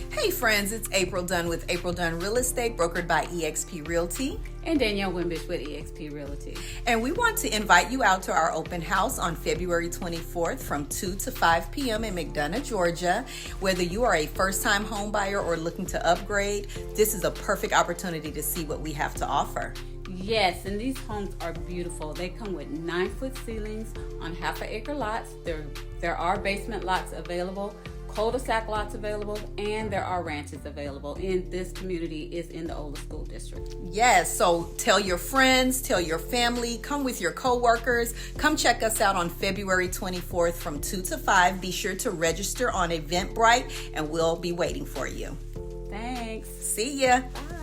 Hey friends, it's April Dunn with April Dunn Real Estate, brokered by eXp Realty. And Danielle Wimbush with eXp Realty. And we want to invite you out to our open house on February 24th from 2 to 5 p.m. in McDonough, Georgia. Whether you are a first-time home buyer or looking to upgrade, this is a perfect opportunity to see what we have to offer. Yes, and these homes are beautiful. They come with 9-foot ceilings on half-acre lots. There are basement lots available, cul-de-sac lots available, and there are ranches available. And this community is in the oldest school district. Yes, so tell your friends, tell your family, come with your co-workers. Come check us out on February 24th from 2 to 5. Be sure to register on Eventbrite, and we'll be waiting for you. Thanks. See ya. Bye.